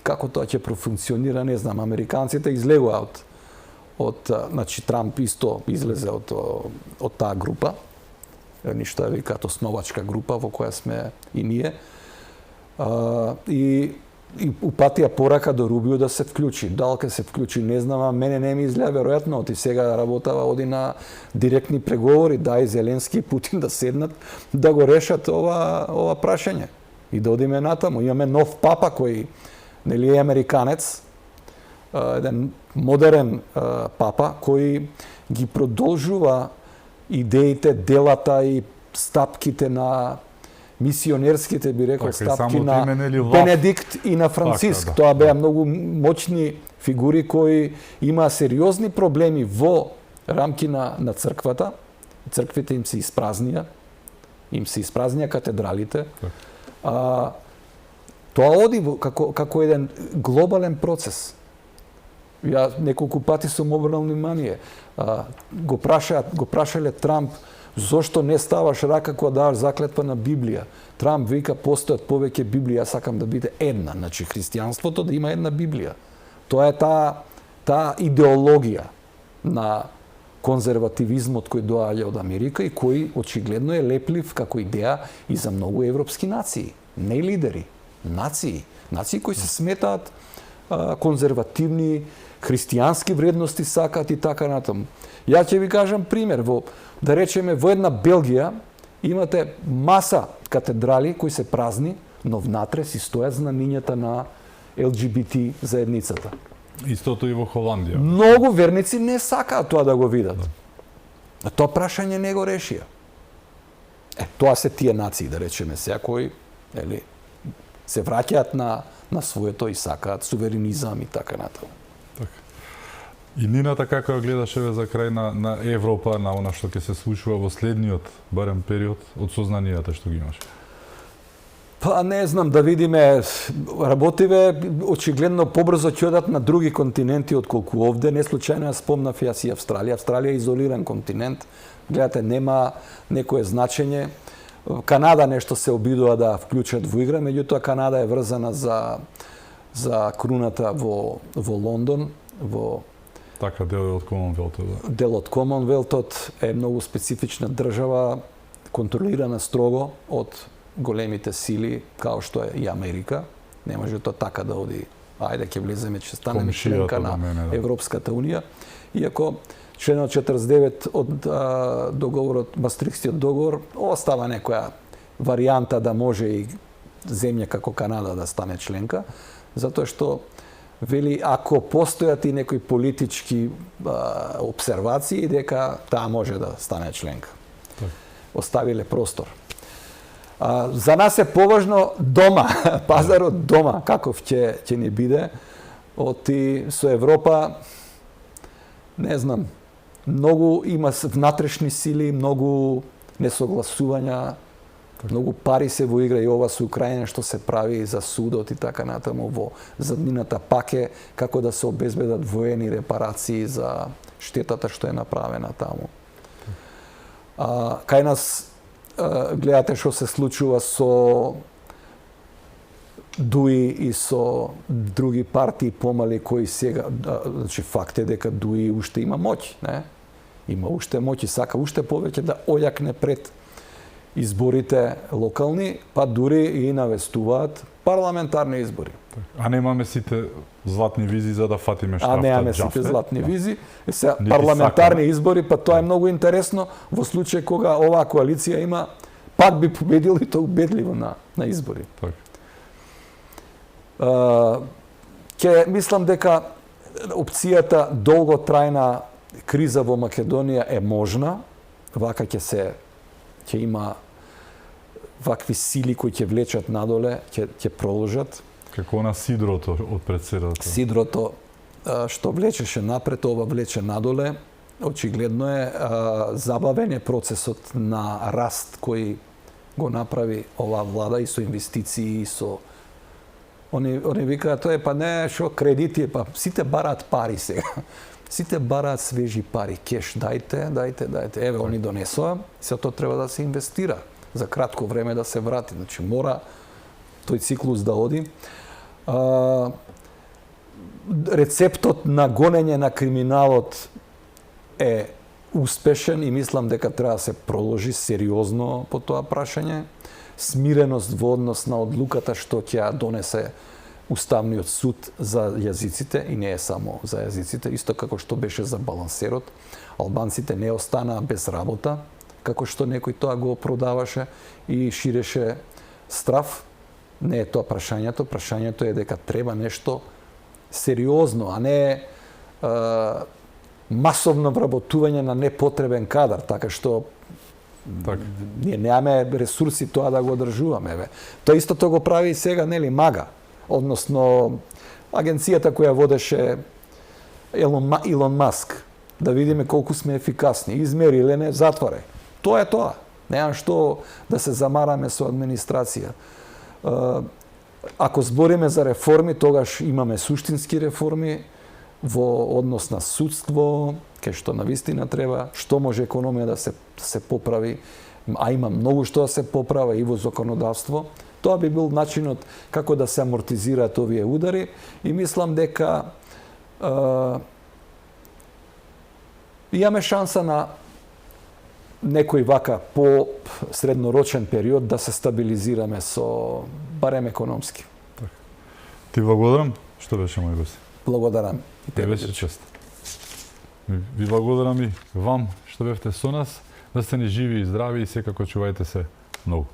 Како тоа ќе профункционира, не знам. Американците излегува значи Трамп исто излезе од таа група. Ништо е викаат основачка група во која сме и ние. И упатија порака до Рубио да се вклучи. Дали ќе се вклучи, не знам, а мене не ми изгледа веројатно, оти сега работава, оди на директни преговори, и Зеленски и Путин да седнат, да го решат ова прашање. И да одиме натаму. Имаме нов папа кој нели е американец, еден модерен папа кој ги продолжува идеите, делата и стапките на мисионерските, би рекол, стапки на Бенедикт и на Франциск. Така, Тоа беа многу моćни фигури кои има сериозни проблеми во рамки на црквата. Црквите им се испразнија катедралите. Тоа оди како еден глобален процес. Ја неколку пати сум обрнал внимание. Го прашале Трамп зошто не ставаш рака кога даваш заклетва на Библија. Трамп вика постојат повеќе Библија, јас сакам да биде една. Значи христијанството да има една Библија. Тоа е таа идеологија на конзервативизмот кој доаѓа од Америка и кој очигледно е леплив како идеја и за многу европски нации. Не лидери, нации. Нации кои се сметаат конзервативни, христијански вредности сакаат и така натаму. Ја ќе ви кажам пример. Да речеме, во една Белгија имате маса катедрали кои се празни, но внатре си стојат знамињата на ЛГБТ заедницата. Истото и во Холандија. Многу верници не сакаат тоа да го видат. Тоа прашање не го решија. Тоа се тие нации, да речеме, сега кои се враќаат на своето и сакаат суверенизам и така натаму. И Нината како ја гледаше за крај на Европа, на она што ќе се случува во следниот барем период од сознанијата што ги имаш? Па не знам, да видиме, работиве очигледно побрзо ќе одат на други континенти отколку овде. Не случајно ја спомнав јас и Австралија. Австралија е изолиран континент. Гледате, нема некое значење. Канада нешто се обидува да вклучат во игра, меѓутоа Канада е врзана за круната во Лондон, Така, дел е од Комонвелтот, да. Дел од Комонвелтот е многу специфична држава, контролирана строго од големите сили, као што е и Америка. Не може тоа така да оди, ајде ќе влеземе, ќе станеме членка на Европската Унија. Иако членот 49 од договорот, Мастрихтскиот договор, остава некоја варијанта да може и земја како Канада да стане членка, затоа што вели ако постојат и некои политички обсервации дека таа може да стане членка. Оставиле простор. За нас е поважно дома, пазарот дома, каков ќе ни биде. Оти со Европа, не знам, многу има внатрешни сили, многу несогласувања, многу пари се во игра и ова со Украина што се прави за судот и така натаму во заднината паке како да се обезбедат воени репарации за штетата што е направена таму. Кај нас гледате што се случува со ДУИ и со други партии помали кои сега, значи факт е дека ДУИ уште има моќ, не? Има уште моќ и сака уште повеќе да ојакне пред изборите локални, па дури и навестуваат парламентарни избори. А немаме сите златни визи за да фатиме штрафта. А немаме сите златни визи. Сега парламентарни избори, па тоа е многу интересно во случај кога оваа коалиција има пак би победил и тоа убедливо на избори. Ќе мислам дека опцијата долготрајна криза во Македонија е можна. Вака ќе има вакви сили кои ќе влечат надоле, ќе продолжат. Како на сидрото од председател. Сидрото што влечеше напред, ова влече надоле. Очигледно е забавен е процесот на раст кој го направи оваа влада и со инвестиции и со Они викаат тоа па не што кредити, па сите бараат пари сега. Сите бараат свежи пари, кеш, дајте. Еве, они донесоа, се тоа треба да се инвестира за кратко време да се врати. Значи, мора тој циклус да оди. Рецептот на гонење на криминалот е успешен и мислам дека треба да се продолжи сериозно по тоа прашање. Смиреност во однос на одлуката што ќе донесе Уставниот суд за јазиците, и не е само за јазиците, исто како што беше за балансерот. Албанците не останаа без работа, како што некој тоа го продаваше и ширеше страв. Не е тоа прашањето. Прашањето е дека треба нешто сериозно, а не масовно вработување на непотребен кадар, така што ние немаме ресурси тоа да го одржуваме. Тоа истото го прави и сега, нели, МАГА, односно агенцијата која водеше Илон Маск, да видиме колку сме ефикасни. Измери или не, затворај. Тоа е тоа. Немам што да се замараме со администрација. Ако збориме за реформи, тогаш имаме суштински реформи во однос на судство, кај што навистина треба, што може економија да се поправи, а има многу што да се поправа и во законодавство. Тоа би бил начинот како да се амортизираат овие удари и мислам дека имаме шанса на некој вака по среднорочен период да се стабилизираме со барем економски. Ти благодарам што беше мој гост. Благодарам. Те беше чест. Ви благодарам и вам што бевте со нас, да сте ни живи и здрави и секако чувајте се многу.